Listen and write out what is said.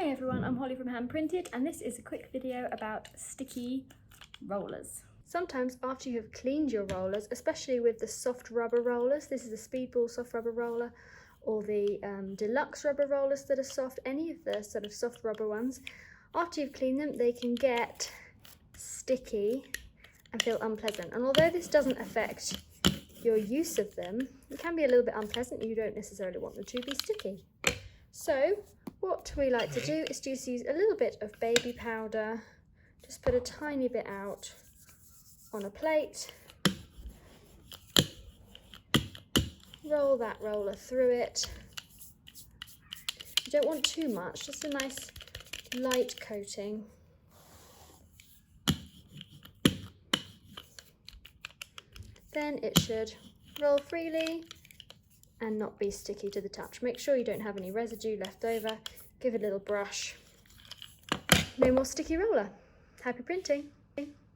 Hey everyone, I'm Holly from Hand Printed and this is a quick video about sticky rollers. Sometimes after you have cleaned your rollers, especially with the soft rubber rollers, this is the Speedball soft rubber roller or the deluxe rubber rollers that are soft, any of the sort of soft rubber ones, after you've cleaned them they can get sticky and feel unpleasant. And although this doesn't affect your use of them, it can be a little bit unpleasant. You don't necessarily want them to be sticky. So what we like to do is just use a little bit of baby powder, just put a tiny bit out on a plate, roll that roller through it. You don't want too much, just a nice light coating. Then it should roll freely and not be sticky to the touch. Make sure you don't have any residue left over. Give it a little brush. No more sticky roller. Happy printing.